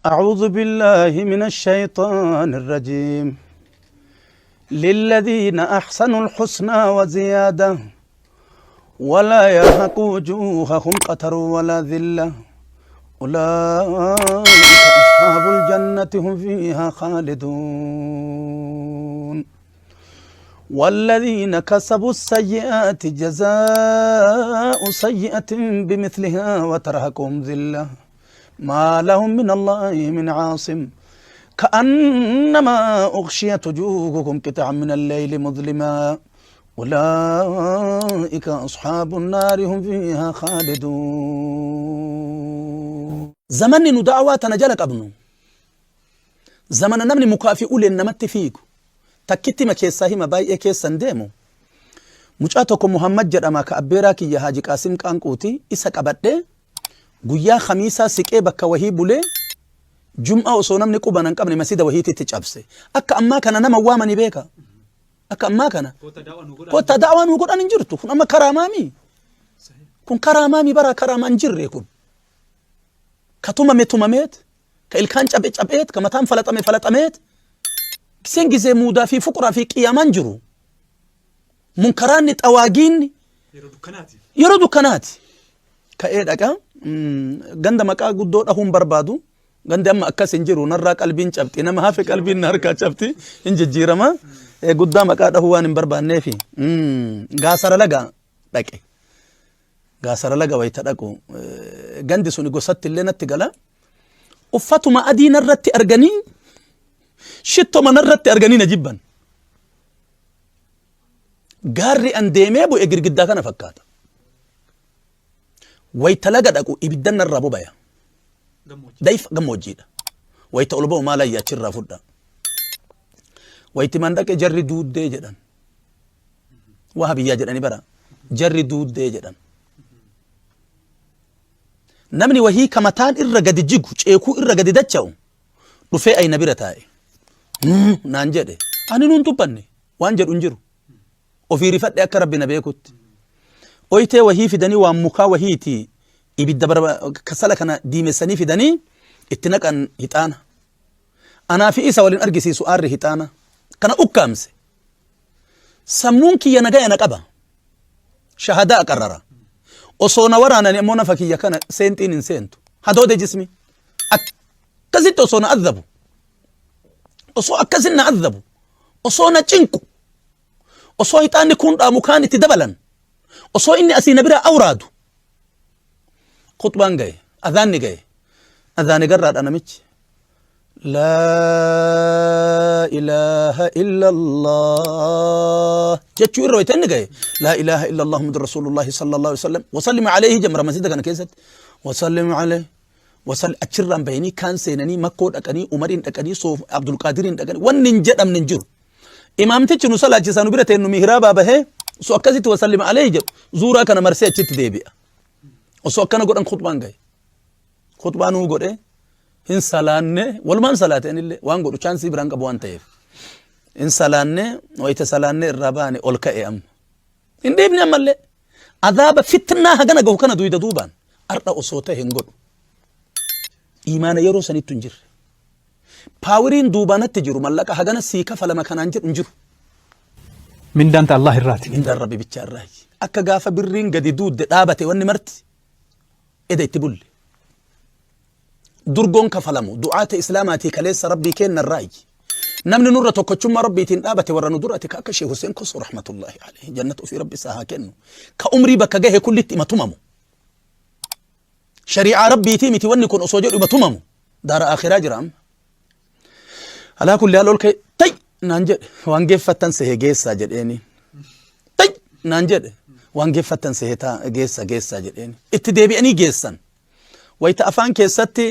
أعوذ بالله من الشيطان الرجيم. للذين أحسنوا الحسنى وزيادة ولا يرهق وجوههم قتر ولا ذلة أولئك أصحاب الجنة هم فيها خالدون. والذين كسبوا السيئات جزاء سيئة بمثلها وترهقهم ذلة ما لهم من الله من عاصم كأنما أغشيت وجوههم قطعا من الليل مظلما أولئك أصحاب النار هم فيها خالدون. زمن ندعوات نجلك ابنو زمن نمني مكافئ لنمت فيكو تكتي ما كيساهي ما باي كيسان ديمو مجاتوكم محمد جرما كأبيراكي يا حاجي قاسم كانكوتي إسا قبده guyyaa khamiisaa siqee bakka wahii bulee jum'aa osoo namni quban hin qabne masjida wahiitti cabse akka ammaa kana nama waamani beeka akka ammaa kana kota da'waa nu godhan hin jirtu kun amma karaamaami kun karaamaami bara karaamaan jirre kun ka tumameet ka ilkaan cabeet ka mataan falaxameet sen gizee muudaa fi fuqraa fi qiyaamaan jiru munkaraanni xawaagiinni yeroo dukkanaati ka'ee dhaqa ganda maqaa guddoo dhahuun barbaadu gandi amma akkas hin jiru narraa qalbiin cabti nama hafe qalbiin harkaa cabti hin jijjiirama guddaa maqaa dhahuu waan hin barbaanneefi gaasara laga dhaqe gaasara laga wayita dhaqu gandi suni gosatti illee natti gala uffatuma adii narratti arganii shittoma narratti arganii na jibban gaarri an deemee bu'e girgiddaa kana fakkaata wayta laga dhaqu ibiddan narraa bobaya dayf gammoojjiidha wayta ol ba'u maal ayyaa achirraa fudha wayti man dhaqe jarri duuddee jedhan waa biyyaa jedhani bara jarri duuddee jedhan namni wahii kamataan irra gadi jigu ceekuu irra gadi dacha'u dhufee ayna bira taa'e naan jedhe ani nuun tubbanne waan jedhu hin jiru ofii rifadhe akka rabbi na beekutti oytee wahii fidanii waan mukaa wahiiti ibidda kasala kana diimessanii fidanii itti naqan hixaana anaa fi isa waliin argisiisu aarri hixaana kana ukkaamse sammuun kiyya nagaya na qaba shahadaa aqarrara osoo na waraanani ammoo nafa kiyya kana seenxiin hin seentu hadoode jismi akkasitti osoo na adhabu osoo akkasin na adhabu osoo na cinqu osoo hixaanni kun dhaamu kaan itti dabalan osoo inni asii na bira awraadu khutbaan gaye adhaanni gaye adhaani garraadha namichi laa ilaaha illa allah jechuu irra wayta inni gaye laa ilaaha illa allah muhammadu rasuulullaahi sallallahu alaihi wasallam wasallim alayhi jamra masjida kana keessatti wasallim alayhi achirraan bahanii kaan seenanii makkoo dhaqanii umariin dhaqanii soof abdulqaadiriin dhaqanii wanni hin jedhamne hin jiru imaamtichi nu salaachisaa nu bira ta'e nu mihraabaa bahee so akkasitti wasallim alayhi jedhu zuuraa kana marsee achitti deebi'a osoo akkana godhan khutbaan gaye khutbaan uu godhe hin salaanne walumaan salaateen illee waan godhu chaansii biraan qabu waan ta'eef hin salaanne wayita salaanne irraa baane ol ka'e amma hin deebine ammallee adhaaba fitnaa hagana gahu kana duyda duubaan ardha osoo ta'e hin godhu imaana yeroo sanittu hin jirre paawiriin duubaanatti jiru mallaqa hagana sii kafalama kanaan jedhu hin jiru من دانت الله الراتي من دان ربي بيتشار راي أكا غافا برين قدي دود دابتي واني مرت إذا يتبول درقون كفلمو دعاة إسلاماتي كليس ربي كين الراي نمن نورة وكتشم ربي تين دابتي ورانو دراتي كاكا شيخ حسين كسو رحمة الله عليه جنة في ربي ساها كنو كأمري بكا جاه كل ما تمامو شريعة ربي تيمي توني كون أصوجر ما تمامو دار آخرة جرام على كل يالول كي تي نانجد وانجفتن سه geessa jedheeni tay naanjed wangeffatan seheta geessa jedheeni itti deebi'anii geessan wayta afaan keessatti